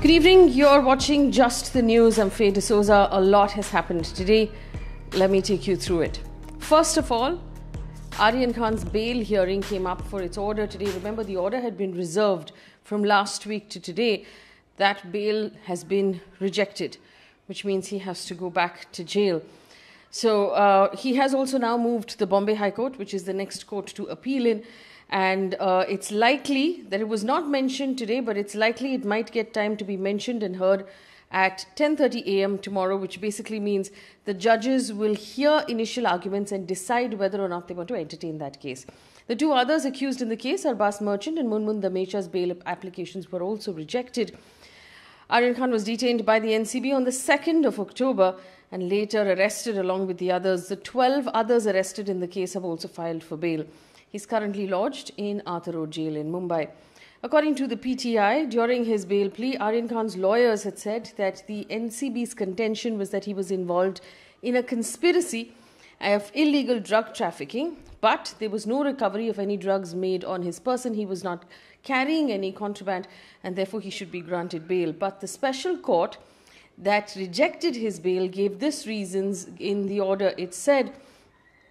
Good evening, you're watching Just the News. I'm Faye D'Souza. A lot has happened today. Let me take you through it. First of all, Aryan Khan's bail hearing came up for its order today. Remember, the order had been reserved from last week to today. That bail has been rejected, which means he has to go back to jail. So he has also now moved to the Bombay High Court, which is the next court to appeal in. And it's likely that it was not mentioned today, but it's likely it might get time to be mentioned and heard at 10:30 a.m. tomorrow, which basically means the judges will hear initial arguments and decide whether or not they want to entertain that case. The two others accused in the case, Arbas Merchant and Munmun Damecha's bail applications, were also rejected. Aryan Khan was detained by the NCB on the 2nd of October and later arrested along with the others. The 12 others arrested in the case have also filed for bail. He's currently lodged in Arthur Road Jail in Mumbai. According to the PTI, during his bail plea, Aryan Khan's lawyers had said that the NCB's contention was that he was involved in a conspiracy of illegal drug trafficking, but there was no recovery of any drugs made on his person. He was not carrying any contraband, and therefore he should be granted bail. But the special court that rejected his bail gave this reasons in the order. It said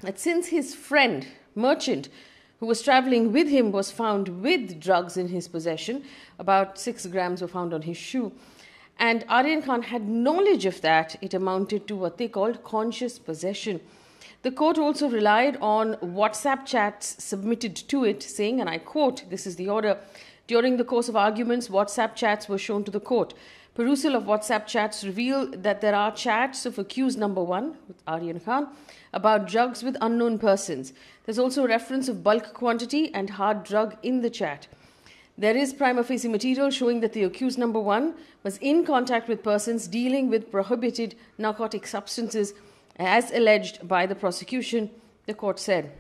that since his friend, Merchant, who was travelling with him, was found with drugs in his possession, about 6 grams were found on his shoe, and Aryan Khan had knowledge of that, it amounted to what they called conscious possession. The court also relied on WhatsApp chats submitted to it, saying, and I quote, this is the order, during the course of arguments, WhatsApp chats were shown to the court. Perusal of WhatsApp chats revealed that there are chats of accused number 1, with Aryan Khan, about drugs with unknown persons. There's also reference of bulk quantity and hard drug in the chat. There is prima facie material showing that the accused number 1 was in contact with persons dealing with prohibited narcotic substances, as alleged by the prosecution, the court said.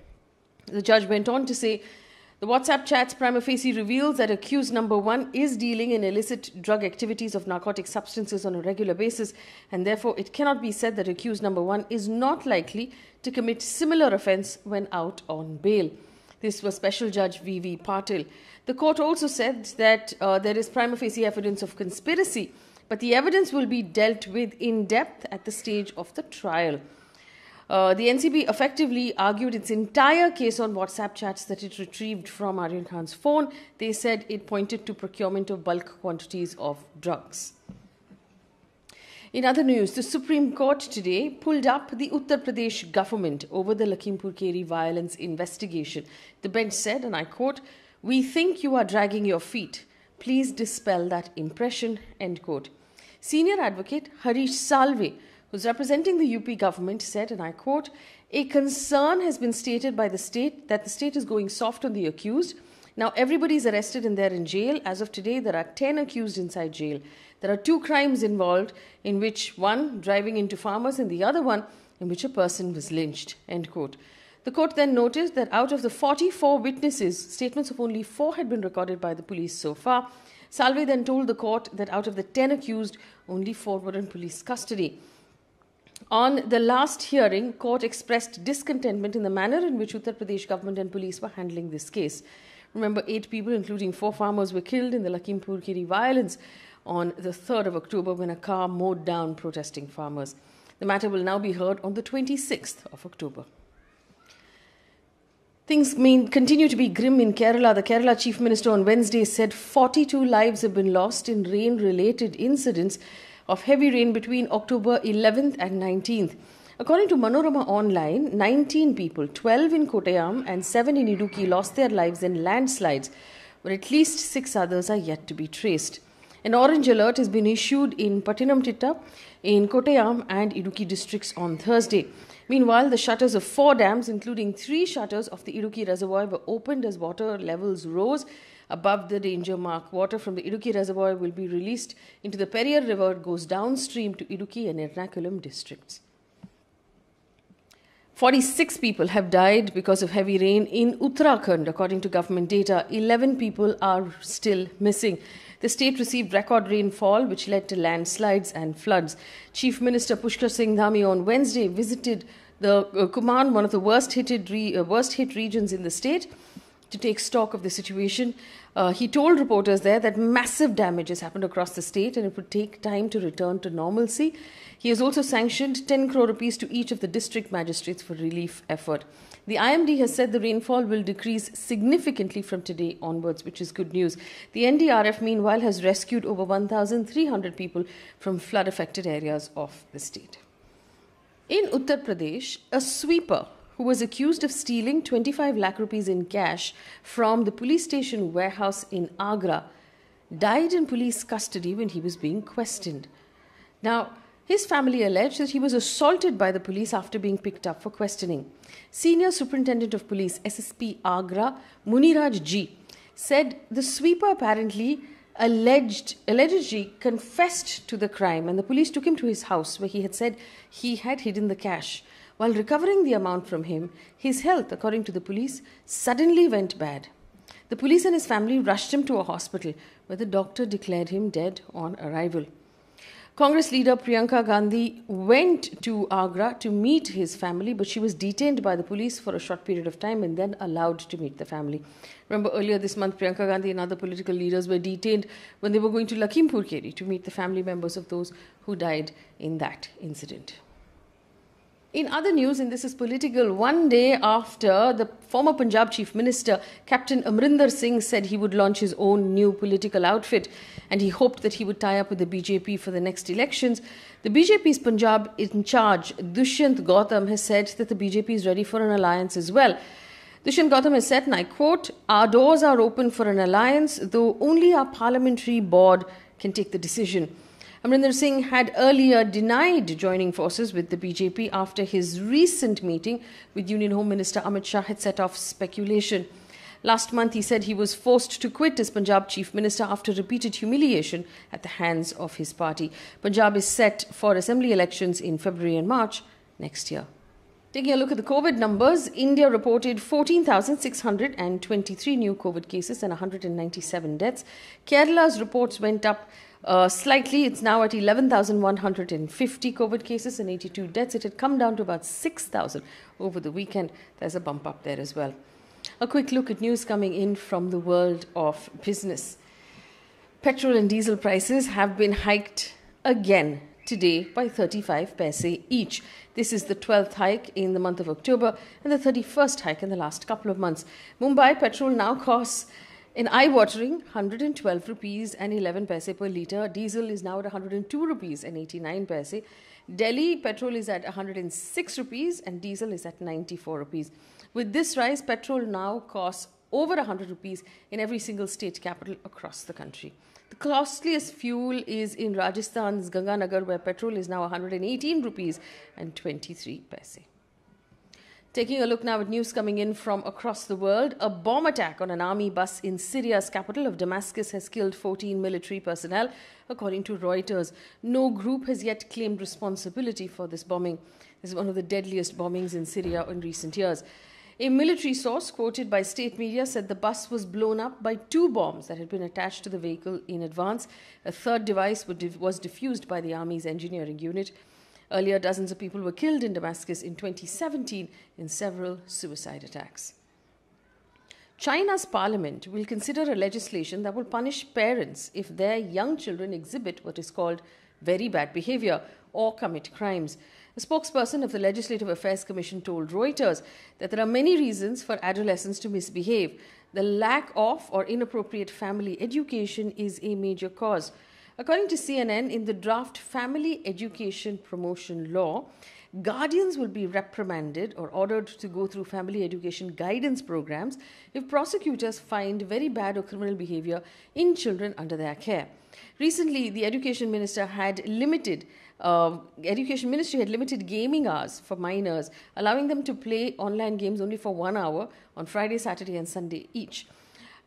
The judge went on to say, the WhatsApp chats prima facie reveals that accused number 1 is dealing in illicit drug activities of narcotic substances on a regular basis, and therefore it cannot be said that accused number 1 is not likely to commit similar offence when out on bail. This was Special Judge V.V. Patil. The court also said that there is prima facie evidence of conspiracy, but the evidence will be dealt with in depth at the stage of the trial. The NCB effectively argued its entire case on WhatsApp chats that it retrieved from Aryan Khan's phone. They said it pointed to procurement of bulk quantities of drugs. In other news, the Supreme Court today pulled up the Uttar Pradesh government over the Lakhimpur Kheri violence investigation. The bench said, and I quote, "We think you are dragging your feet. Please dispel that impression," end quote. Senior advocate Harish Salve, who's representing the UP government, said, and I quote, "A concern has been stated by the state that the state is going soft on the accused. Now everybody's arrested and they're in jail. As of today, there are 10 accused inside jail. There are 2 crimes involved, in which one driving into farmers and the other one in which a person was lynched," end quote. The court then noted that out of the 44 witnesses, statements of only 4 had been recorded by the police so far. Salve then told the court that out of the 10 accused, only 4 were in police custody. On the last hearing, court expressed discontentment in the manner in which Uttar Pradesh government and police were handling this case. Remember, 8 people, including 4 farmers, were killed in the Lakhimpur Kheri violence on the 3rd of October when a car mowed down protesting farmers. The matter will now be heard on the 26th of October. Things continue to be grim in Kerala. The Kerala Chief Minister on Wednesday said 42 lives have been lost in rain-related incidents of heavy rain between October 11th and 19th. According to Manorama Online, 19 people, 12 in Kottayam and 7 in Idukki, lost their lives in landslides, but at least 6 others are yet to be traced. An orange alert has been issued in Pattinamtitta, in Kottayam and Idukki districts on Thursday. Meanwhile, the shutters of 4 dams, including 3 shutters of the Idukki reservoir, were opened as water levels rose above the danger mark. Water from the Idukki reservoir will be released into the Periyar River. It goes downstream to Idukki and Ernakulam districts. 46 people have died because of heavy rain in Uttarakhand, according to government data. 11 people are still missing. The state received record rainfall, which led to landslides and floods. Chief Minister Pushkar Singh Dhami on Wednesday visited the Kumaon, one of the worst hit regions in the state. to take stock of the situation. He told reporters there that massive damage has happened across the state and it would take time to return to normalcy. He has also sanctioned 10 crore rupees to each of the district magistrates for relief effort. The IMD has said the rainfall will decrease significantly from today onwards, which is good news. The NDRF, meanwhile, has rescued over 1,300 people from flood-affected areas of the state. In Uttar Pradesh, a sweeper who was accused of stealing 25 lakh rupees in cash from the police station warehouse in Agra died in police custody when he was being questioned. Now, his family alleged that he was assaulted by the police after being picked up for questioning. Senior Superintendent of Police, SSP Agra, Muniraj G, said the sweeper apparently allegedly confessed to the crime and the police took him to his house where he had said he had hidden the cash. While recovering the amount from him, his health, according to the police, suddenly went bad. The police and his family rushed him to a hospital where the doctor declared him dead on arrival. Congress leader Priyanka Gandhi went to Agra to meet his family, but she was detained by the police for a short period of time and then allowed to meet the family. Remember, earlier this month, Priyanka Gandhi and other political leaders were detained when they were going to Lakhimpur Kheri to meet the family members of those who died in that incident. In other news, and this is political, one day after the former Punjab Chief Minister, Captain Amarinder Singh, said he would launch his own new political outfit and he hoped that he would tie up with the BJP for the next elections, the BJP's Punjab in charge, Dushyant Gautam, has said that the BJP is ready for an alliance as well. Dushyant Gautam has said, and I quote, "Our doors are open for an alliance, though only our parliamentary board can take the decision." Amarinder Singh had earlier denied joining forces with the BJP after his recent meeting with Union Home Minister Amit Shah had set off speculation. Last month, he said he was forced to quit as Punjab Chief Minister after repeated humiliation at the hands of his party. Punjab is set for assembly elections in February and March next year. Taking a look at the COVID numbers, India reported 14,623 new COVID cases and 197 deaths. Kerala's reports went up slightly. It's now at 11,150 COVID cases and 82 deaths. It had come down to about 6,000 over the weekend. There's a bump up there as well. A quick look at news coming in from the world of business. Petrol and diesel prices have been hiked again today by 35 paise each. This is the 12th hike in the month of October and the 31st hike in the last couple of months. Mumbai petrol now costs an eye-watering 112 rupees and 11 paise per litre. Diesel is now at 102 rupees and 89 paise. Delhi petrol is at 106 rupees and diesel is at 94 rupees. With this rise, petrol now costs over 100 rupees in every single state capital across the country. The costliest fuel is in Rajasthan's Ganganagar, where petrol is now 118 rupees and 23 paise. Taking a look now at news coming in from across the world, a bomb attack on an army bus in Syria's capital of Damascus has killed 14 military personnel, according to Reuters. No group has yet claimed responsibility for this bombing. This is one of the deadliest bombings in Syria in recent years. A military source quoted by state media said the bus was blown up by 2 bombs that had been attached to the vehicle in advance. A third device was defused by the army's engineering unit. Earlier, dozens of people were killed in Damascus in 2017 in several suicide attacks. China's parliament will consider a legislation that will punish parents if their young children exhibit what is called very bad behaviour or commit crimes. A spokesperson of the Legislative Affairs Commission told Reuters that there are many reasons for adolescents to misbehave. The lack of or inappropriate family education is a major cause. According to CNN, in the draft Family Education Promotion Law, guardians will be reprimanded or ordered to go through family education guidance programs if prosecutors find very bad or criminal behavior in children under their care. Recently, the Education Ministry had limited gaming hours for minors, allowing them to play online games only for 1 hour on Friday, Saturday and Sunday each.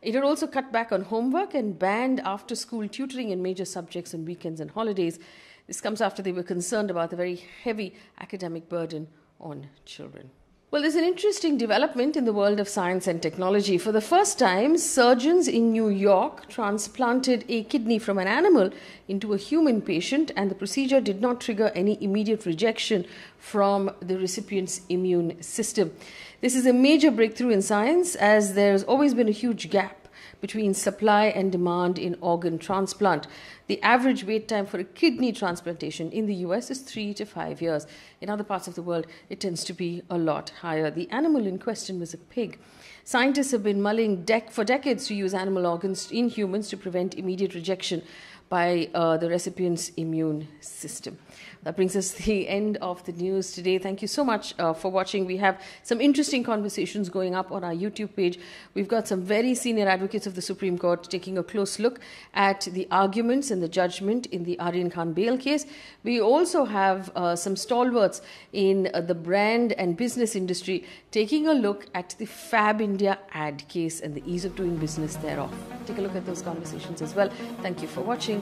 It had also cut back on homework and banned after-school tutoring in major subjects on weekends and holidays. This comes after they were concerned about the very heavy academic burden on children. Well, there's an interesting development in the world of science and technology. For the first time, surgeons in New York transplanted a kidney from an animal into a human patient, and the procedure did not trigger any immediate rejection from the recipient's immune system. This is a major breakthrough in science, as there's always been a huge gap between supply and demand in organ transplant. The average wait time for a kidney transplantation in the US is 3 to 5 years. In other parts of the world, it tends to be a lot higher. The animal in question was a pig. Scientists have been mulling for decades to use animal organs in humans to prevent immediate rejection by the recipient's immune system. That brings us to the end of the news today. Thank you so much for watching. We have some interesting conversations going up on our YouTube page. We've got some very senior advocates of the Supreme Court taking a close look at the arguments and the judgment in the Aryan Khan bail case. We also have some stalwarts in the brand and business industry taking a look at the Fab India ad case and the ease of doing business thereof. Take a look at those conversations as well. Thank you for watching.